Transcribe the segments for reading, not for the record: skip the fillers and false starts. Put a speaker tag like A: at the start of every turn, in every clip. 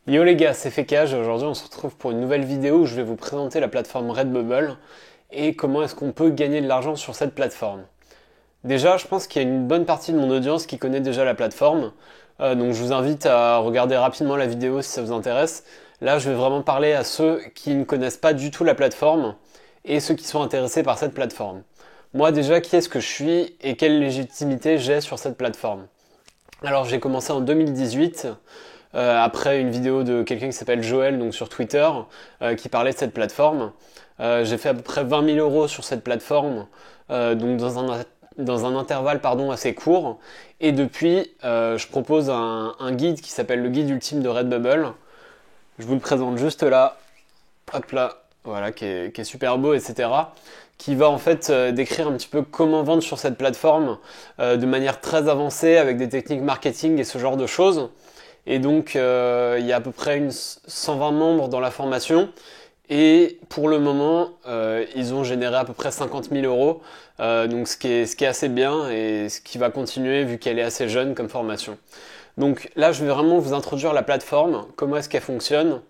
A: Yo les gars, c'est Fekage et aujourd'hui on se retrouve pour une nouvelle vidéo où je vais vous présenter la plateforme Redbubble et comment est-ce qu'on peut gagner de l'argent sur cette plateforme. Déjà, je pense qu'il y a une bonne partie de mon audience qui connaît déjà la plateforme, donc je vous invite à regarder rapidement la vidéo si ça vous intéresse. Là, je vais vraiment parler à ceux qui ne connaissent pas du tout la plateforme et ceux qui sont intéressés par cette plateforme. Moi déjà, qui est-ce que je suis et quelle légitimité j'ai sur cette plateforme? Alors j'ai commencé en 2018 après une vidéo de quelqu'un qui s'appelle Joël donc sur Twitter qui parlait de cette plateforme. J'ai fait à peu près 20 000 euros sur cette plateforme donc dans un intervalle assez court. Et depuis, je propose un guide qui s'appelle le guide ultime de Redbubble. Je vous le présente juste là. Hop là, voilà, qui est super beau, etc. Qui va en fait décrire un petit peu comment vendre sur cette plateforme de manière très avancée avec des techniques marketing et ce genre de choses. Et donc il y a à peu près 120 membres dans la formation. Et pour le moment, ils ont généré à peu près 50 000 euros, donc ce qui est assez bien et ce qui va continuer vu qu'elle est assez jeune comme formation. Donc là, je vais vraiment vous introduire la plateforme, comment est-ce qu'elle fonctionne,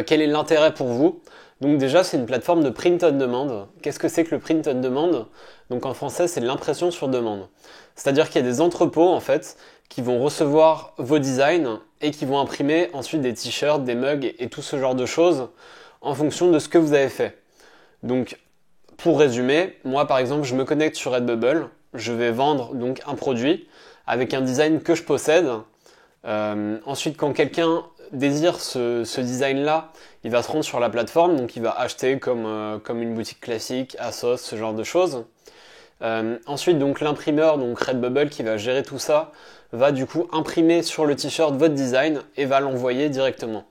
A: quel est l'intérêt pour vous. Donc déjà, c'est une plateforme de print on demand. Qu'est-ce que c'est que le print on demand? Donc en français, c'est de l'impression sur demande. C'est-à-dire qu'il y a des entrepôts en fait qui vont recevoir vos designs et qui vont imprimer ensuite des t-shirts, des mugs et tout ce genre de choses en fonction de ce que vous avez fait. Donc pour résumer, moi par exemple, je me connecte sur Redbubble, je vais vendre donc un produit avec un design que je possède. Ensuite, quand quelqu'un désire ce design-là, il va se rendre sur la plateforme, donc il va acheter comme une boutique classique, ASOS, ce genre de choses. Ensuite, donc l'imprimeur, donc Redbubble, qui va gérer tout ça, va du coup imprimer sur le t-shirt votre design et va l'envoyer directement.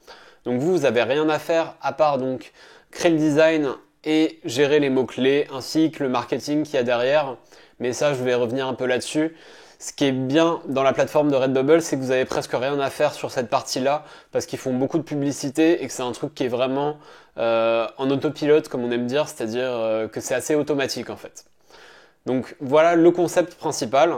A: Donc vous avez rien à faire à part donc créer le design et gérer les mots-clés ainsi que le marketing qu'il y a derrière. Mais ça, je vais revenir un peu là-dessus. Ce qui est bien dans la plateforme de Redbubble, c'est que vous avez presque rien à faire sur cette partie-là parce qu'ils font beaucoup de publicité et que c'est un truc qui est vraiment en autopilote, comme on aime dire, c'est-à-dire que c'est assez automatique en fait. Donc voilà le concept principal.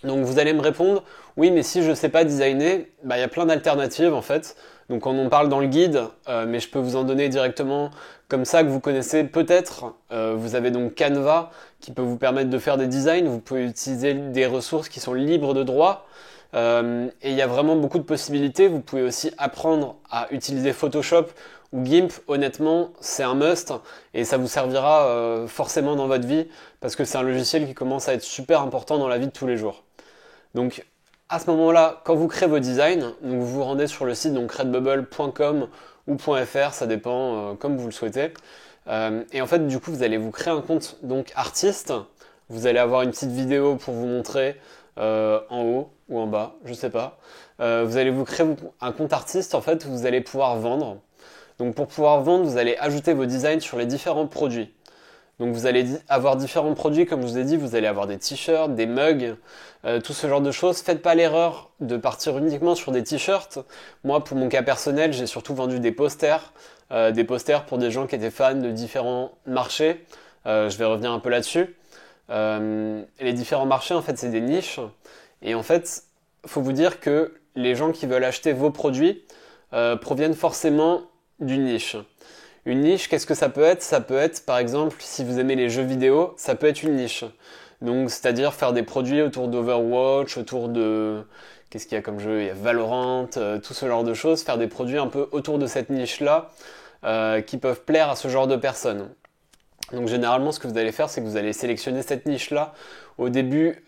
A: Donc vous allez me répondre, oui mais si je ne sais pas designer, il y a plein d'alternatives en fait. Donc on en parle dans le guide, mais je peux vous en donner directement comme ça que vous connaissez peut-être. Vous avez donc Canva qui peut vous permettre de faire des designs. Vous pouvez utiliser des ressources qui sont libres de droit. Et il y a vraiment beaucoup de possibilités. Vous pouvez aussi apprendre à utiliser Photoshop ou GIMP. Honnêtement, c'est un must et ça vous servira forcément dans votre vie parce que c'est un logiciel qui commence à être super important dans la vie de tous les jours. Donc à ce moment-là, quand vous créez vos designs, donc vous vous rendez sur le site donc redbubble.com ou .fr, ça dépend comme vous le souhaitez. Et en fait, du coup, vous allez vous créer un compte donc artiste. Vous allez avoir une petite vidéo pour vous montrer en haut ou en bas, je sais pas. Vous allez vous créer un compte artiste, en fait, vous allez pouvoir vendre. Donc pour pouvoir vendre, vous allez ajouter vos designs sur les différents produits. Donc vous allez avoir différents produits, comme je vous ai dit, vous allez avoir des t-shirts, des mugs, tout ce genre de choses. Faites pas l'erreur de partir uniquement sur des t-shirts. Moi, pour mon cas personnel, j'ai surtout vendu des posters pour des gens qui étaient fans de différents marchés. Je vais revenir un peu là-dessus. Les différents marchés, en fait, c'est des niches. Et en fait, faut vous dire que les gens qui veulent acheter vos produits proviennent forcément d'une niche. Une niche, qu'est-ce que ça peut être? Ça peut être, par exemple, si vous aimez les jeux vidéo, ça peut être une niche. Donc, c'est-à-dire faire des produits autour d'Overwatch, autour de... Qu'est-ce qu'il y a comme jeu? Il y a Valorant, tout ce genre de choses. Faire des produits un peu autour de cette niche-là qui peuvent plaire à ce genre de personnes. Donc, généralement, ce que vous allez faire, c'est que vous allez sélectionner cette niche-là au début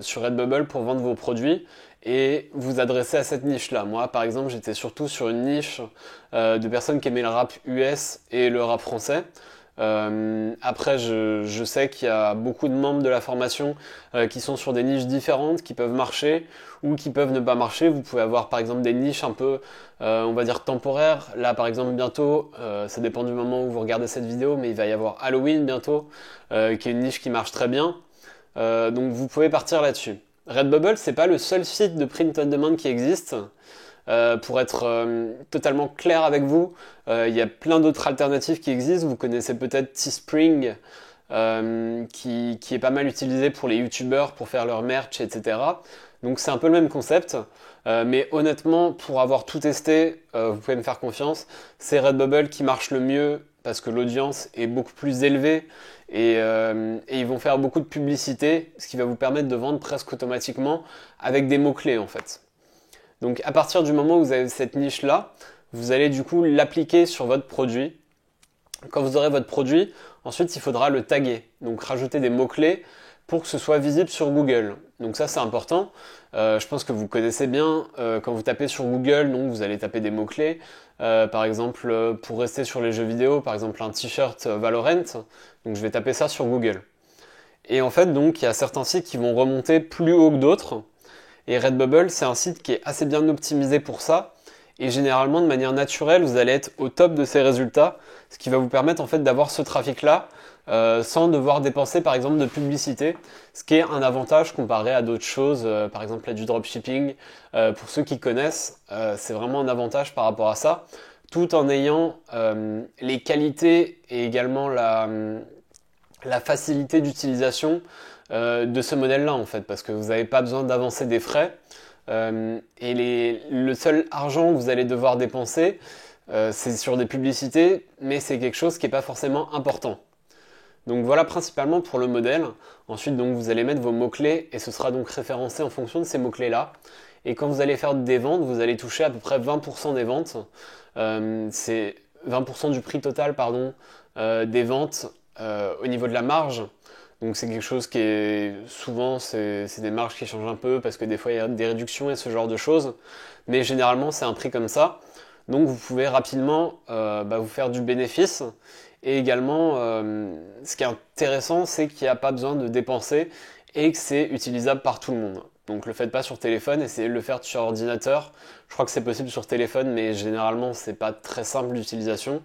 A: sur Redbubble pour vendre vos produits et vous adresser à cette niche-là. Moi, par exemple, j'étais surtout sur une niche de personnes qui aimaient le rap US et le rap français. Après, je sais qu'il y a beaucoup de membres de la formation qui sont sur des niches différentes, qui peuvent marcher ou qui peuvent ne pas marcher. Vous pouvez avoir par exemple des niches un peu, on va dire temporaires. Là, par exemple, bientôt, ça dépend du moment où vous regardez cette vidéo, mais il va y avoir Halloween bientôt, qui est une niche qui marche très bien. Donc vous pouvez partir là-dessus. Redbubble, c'est pas le seul site de print on demand qui existe. Pour être totalement clair avec vous, il y a plein d'autres alternatives qui existent. Vous connaissez peut-être Teespring, qui est pas mal utilisé pour les youtubeurs, pour faire leur merch, etc. Donc c'est un peu le même concept. Mais honnêtement, pour avoir tout testé, vous pouvez me faire confiance, c'est Redbubble qui marche le mieux parce que l'audience est beaucoup plus élevée et ils vont faire beaucoup de publicité, ce qui va vous permettre de vendre presque automatiquement avec des mots-clés en fait. Donc à partir du moment où vous avez cette niche-là, vous allez du coup l'appliquer sur votre produit. Quand vous aurez votre produit, ensuite il faudra le taguer, donc rajouter des mots-clés pour que ce soit visible sur Google. Donc ça c'est important. Je pense que vous connaissez bien quand vous tapez sur Google, donc vous allez taper des mots-clés. Par exemple, pour rester sur les jeux vidéo, par exemple un t-shirt Valorant, donc je vais taper ça sur Google. Et en fait, donc il y a certains sites qui vont remonter plus haut que d'autres. Et Redbubble, c'est un site qui est assez bien optimisé pour ça. Et généralement, de manière naturelle, vous allez être au top de ces résultats, ce qui va vous permettre en fait d'avoir ce trafic-là sans devoir dépenser par exemple de publicité, ce qui est un avantage comparé à d'autres choses, par exemple à du dropshipping. Pour ceux qui connaissent, c'est vraiment un avantage par rapport à ça, tout en ayant les qualités et également la facilité d'utilisation de ce modèle-là en fait, parce que vous n'avez pas besoin d'avancer des frais. Et le seul argent que vous allez devoir dépenser, c'est sur des publicités, mais c'est quelque chose qui n'est pas forcément important. Donc voilà principalement pour le modèle. Ensuite, donc, vous allez mettre vos mots-clés et ce sera donc référencé en fonction de ces mots-clés-là. Et quand vous allez faire des ventes, vous allez toucher à peu près 20% des ventes. C'est 20% du prix total, pardon, des ventes au niveau de la marge. Donc c'est quelque chose qui est souvent, c'est des marges qui changent un peu parce que des fois il y a des réductions et ce genre de choses. Mais généralement c'est un prix comme ça. Donc vous pouvez rapidement vous faire du bénéfice. Et également, ce qui est intéressant, c'est qu'il n'y a pas besoin de dépenser et que c'est utilisable par tout le monde. Donc le faites pas sur téléphone, essayez de le faire sur ordinateur. Je crois que c'est possible sur téléphone, mais généralement c'est pas très simple d'utilisation.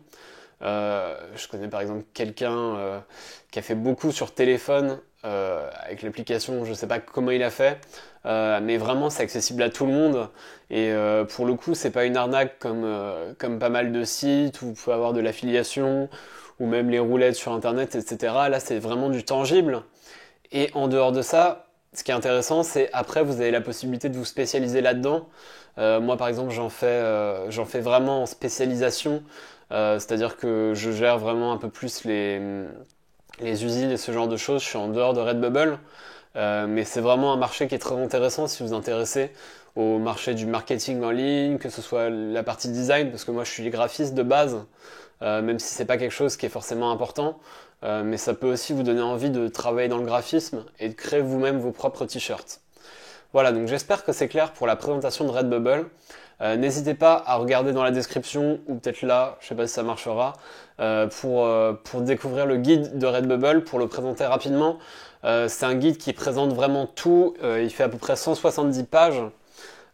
A: Je connais par exemple quelqu'un qui a fait beaucoup sur téléphone avec l'application, je sais pas comment il a fait, mais vraiment c'est accessible à tout le monde et pour le coup c'est pas une arnaque comme pas mal de sites où vous pouvez avoir de l'affiliation ou même les roulettes sur internet, etc. Là c'est vraiment du tangible et en dehors de ça, ce qui est intéressant c'est après vous avez la possibilité de vous spécialiser là-dedans. Moi par exemple j'en fais vraiment en spécialisation. C'est-à-dire que je gère vraiment un peu plus les usines et ce genre de choses. Je suis en dehors de Redbubble. Mais c'est vraiment un marché qui est très intéressant si vous vous intéressez au marché du marketing en ligne, que ce soit la partie design, parce que moi je suis graphiste de base, même si c'est pas quelque chose qui est forcément important. Mais ça peut aussi vous donner envie de travailler dans le graphisme et de créer vous-même vos propres t-shirts. Voilà, donc j'espère que c'est clair pour la présentation de Redbubble. N'hésitez pas à regarder dans la description ou peut-être là, je sais pas si ça marchera, pour découvrir le guide de Redbubble, pour le présenter rapidement. C'est un guide qui présente vraiment tout, il fait à peu près 170 pages,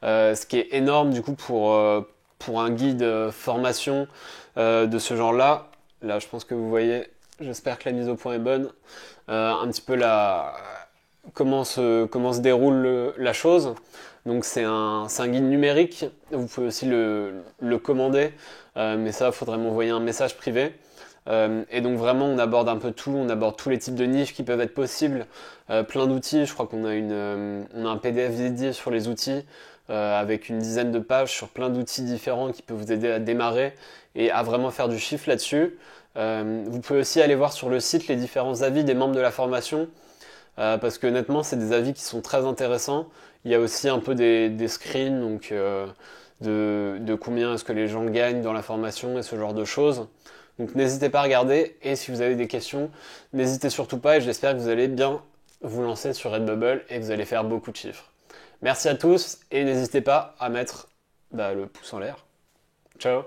A: ce qui est énorme du coup pour un guide formation de ce genre-là. Là, je pense que vous voyez, j'espère que la mise au point est bonne. Un petit peu comment se déroule la chose. Donc c'est un guide numérique, vous pouvez aussi le commander, mais ça, il faudrait m'envoyer un message privé. Et donc vraiment, on aborde un peu tout, on aborde tous les types de niches qui peuvent être possibles, plein d'outils, je crois qu'on a on a un PDF dédié sur les outils, avec une dizaine de pages sur plein d'outils différents qui peuvent vous aider à démarrer et à vraiment faire du chiffre là-dessus. Vous pouvez aussi aller voir sur le site les différents avis des membres de la formation, parce que honnêtement c'est des avis qui sont très intéressants. Il y a aussi un peu des screens donc de combien est-ce que les gens gagnent dans la formation et ce genre de choses. Donc n'hésitez pas à regarder et si vous avez des questions, n'hésitez surtout pas et j'espère que vous allez bien vous lancer sur Redbubble et que vous allez faire beaucoup de chiffres. Merci à tous et n'hésitez pas à mettre le pouce en l'air. Ciao.